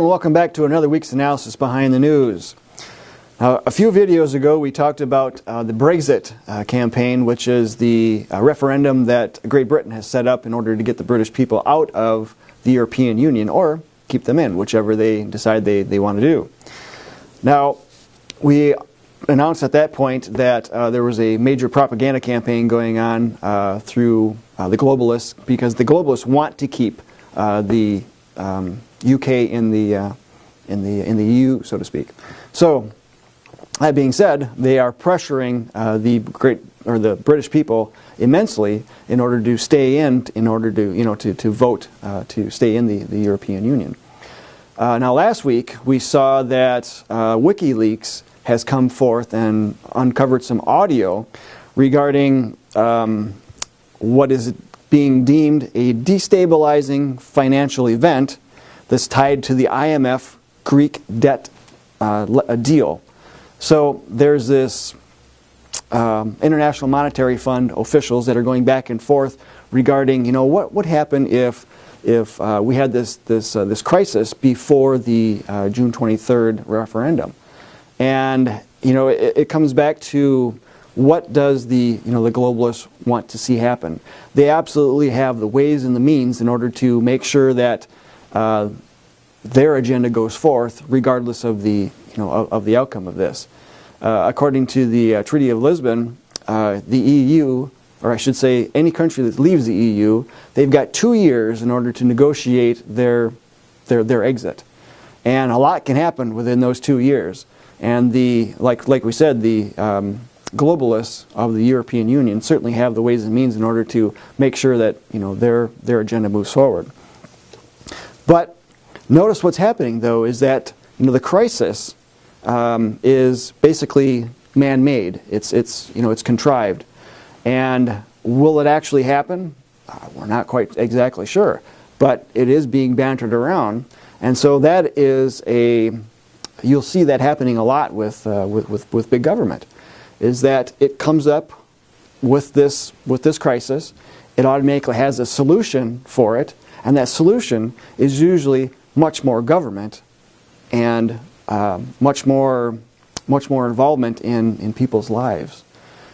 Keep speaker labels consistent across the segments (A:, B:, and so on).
A: and welcome back to another week's analysis behind the news. A few videos ago we talked about the Brexit campaign, which is the referendum that Great Britain has set up in order to get the British people out of the European Union or keep them in, whichever they decide they want to do. Now, we announced at that point that there was a major propaganda campaign going on through the Globalists, because the Globalists want to keep the UK in the EU, so to speak. So, that being said, they are pressuring the British people immensely in order to stay in order to vote to stay in the European Union. Now, last week we saw that WikiLeaks has come forth and uncovered some audio regarding what is being deemed a destabilizing financial event that's tied to the IMF Greek debt deal. So there's this International Monetary Fund officials that are going back and forth regarding, what would happen if we had this crisis before the June 23rd referendum, and it comes back to what does the globalists want to see happen. They absolutely have the ways and the means in order to make sure that their agenda goes forth, regardless of the of the outcome of this. According to the Treaty of Lisbon, the EU, or I should say any country that leaves the EU, they've got 2 years in order to negotiate their exit. And a lot can happen within those 2 years. And like we said, the globalists of the European Union certainly have the ways and means in order to make sure that their agenda moves forward. But notice what's happening, though, is that the crisis is basically man-made. It's contrived, and will it actually happen? We're not quite exactly sure, but it is being bantered around, and so that is you'll see that happening a lot with big government. Is that it comes up with this crisis, it automatically has a solution for it, and that solution is usually much more government and much more involvement in people's lives.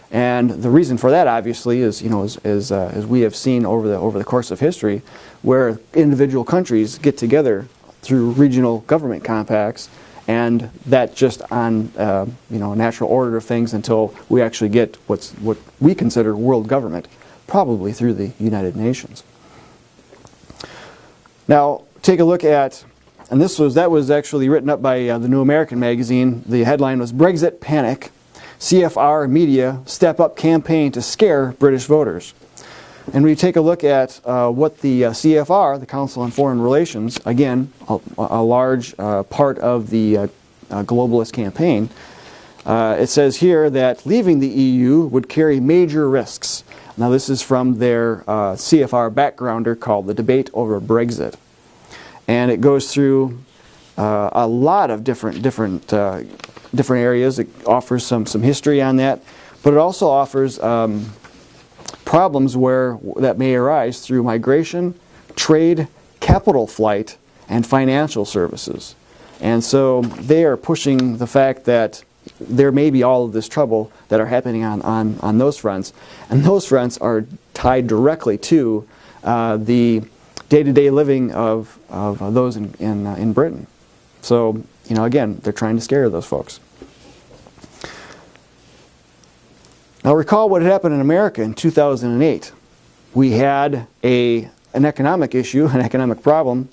A: And the reason for that, obviously, is as we have seen over the course of history, where individual countries get together through regional government compacts, and that just on a natural order of things until we actually get what we consider world government, probably through the United Nations. Now, take a look at, and that was actually written up by the New American magazine. The headline was "Brexit Panic, CFR Media Step Up Campaign to Scare British Voters." And we take a look at what the CFR, the Council on Foreign Relations, again, a large part of the globalist campaign, it says here that leaving the EU would carry major risks. Now, this is from their CFR backgrounder called The Debate Over Brexit. And it goes through a lot of different areas. It offers some history on that, but it also offers problems that may arise through migration, trade, capital flight, and financial services. And so they are pushing the fact that there may be all of this trouble that are happening on those fronts, and those fronts are tied directly to the day-to-day living of those in Britain. So, again, they're trying to scare those folks. Now, recall what had happened in America in 2008. We had an economic issue, an economic problem,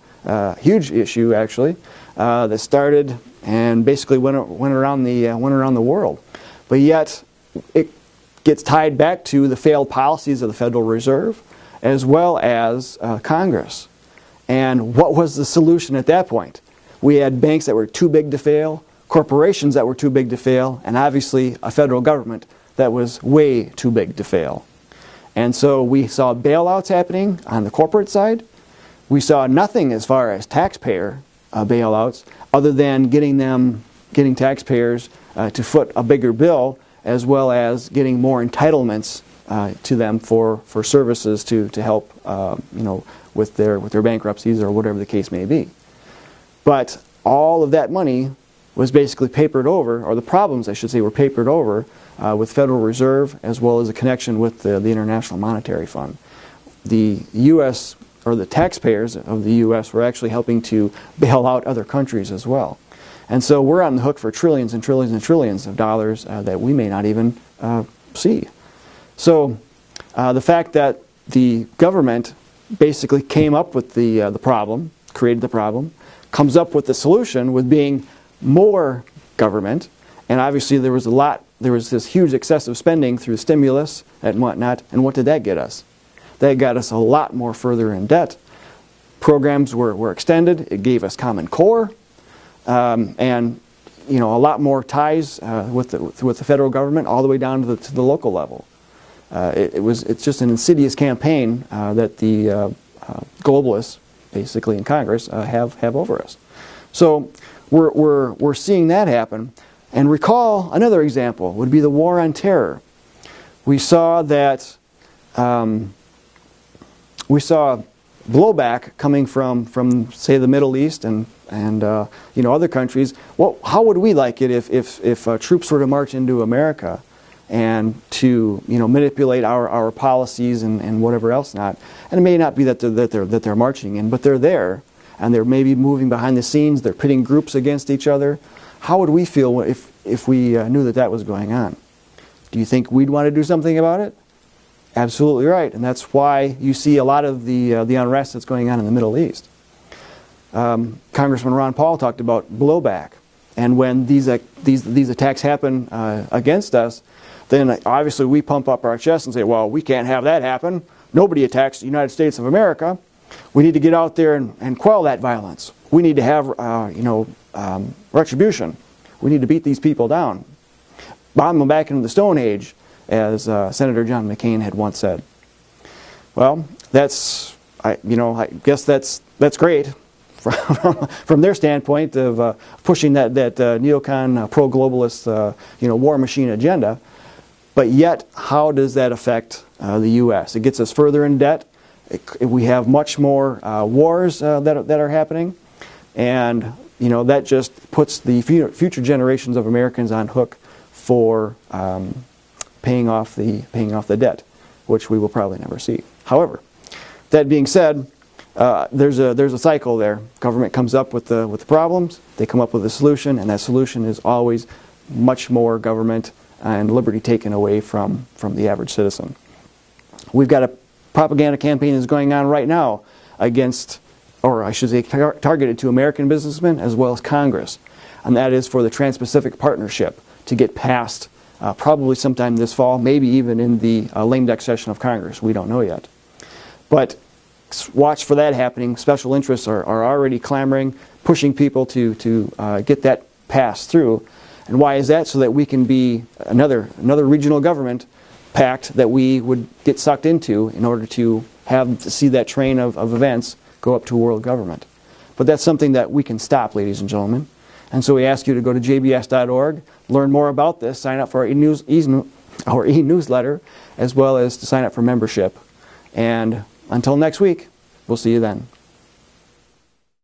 A: huge issue actually, that started and basically went around the world. But yet, it gets tied back to the failed policies of the Federal Reserve, as well as Congress. And what was the solution at that point? We had banks that were too big to fail, corporations that were too big to fail, and obviously a federal government that was way too big to fail. And so we saw bailouts happening on the corporate side. We saw nothing as far as taxpayer bailouts, other than getting taxpayers to foot a bigger bill, as well as getting more entitlements to them for services to help with their bankruptcies or whatever the case may be. But all of that money was basically papered over, or the problems, I should say, were papered over with Federal Reserve as well as a connection with the International Monetary Fund. The U.S., or the taxpayers of the U.S., were actually helping to bail out other countries as well. And so we're on the hook for trillions and trillions and trillions of dollars that we may not even see. So the fact that the government basically came up with the problem, created the problem, comes up with the solution with being more government, and obviously there was this huge excessive spending through stimulus and whatnot, and what did that get us? That got us a lot more further in debt. Programs were extended. It gave us Common Core, and a lot more ties with the federal government all the way down to the local level. It's just an insidious campaign that the globalists, basically in Congress, have over us. So we're seeing that happen. And recall another example would be the war on terror. We saw that. We saw blowback coming from say the Middle East and other countries. Well, how would we like it if troops were to march into America and to manipulate our policies and whatever else not? And it may not be that they're marching in, but they're there and they're maybe moving behind the scenes. They're pitting groups against each other. How would we feel if we knew that was going on? Do you think we'd want to do something about it? Absolutely right, and that's why you see a lot of the unrest that's going on in the Middle East. Congressman Ron Paul talked about blowback, and when these attacks happen against us, then obviously we pump up our chest and say, well, we can't have that happen. Nobody attacks the United States of America. We need to get out there and quell that violence. We need to have retribution. We need to beat these people down. Bomb them back into the Stone Age, as Senator John McCain had once said. Well, I guess that's great from their standpoint of pushing that neocon pro-globalist war machine agenda. But yet, how does that affect the U.S.? It gets us further in debt. We have much more wars that are happening, and that just puts the future generations of Americans on hook for paying off the debt, which we will probably never see. However, that being said, there's a cycle there. Government comes up with the problems, they come up with a solution, and that solution is always much more government and liberty taken away from the average citizen. We've got a propaganda campaign that's going on right now against, or I should say targeted to American businessmen as well as Congress, and that is for the Trans-Pacific Partnership to get passed probably sometime this fall, maybe even in the lame duck session of Congress. We don't know yet. But watch for that happening. Special interests are already clamoring, pushing people to get that passed through. And why is that? So that we can be another regional government pact that we would get sucked into in order to see that train of events go up to world government. But that's something that we can stop, ladies and gentlemen. And so we ask you to go to jbs.org, learn more about this, sign up for our e-newsletter, as well as to sign up for membership. And until next week, we'll see you then.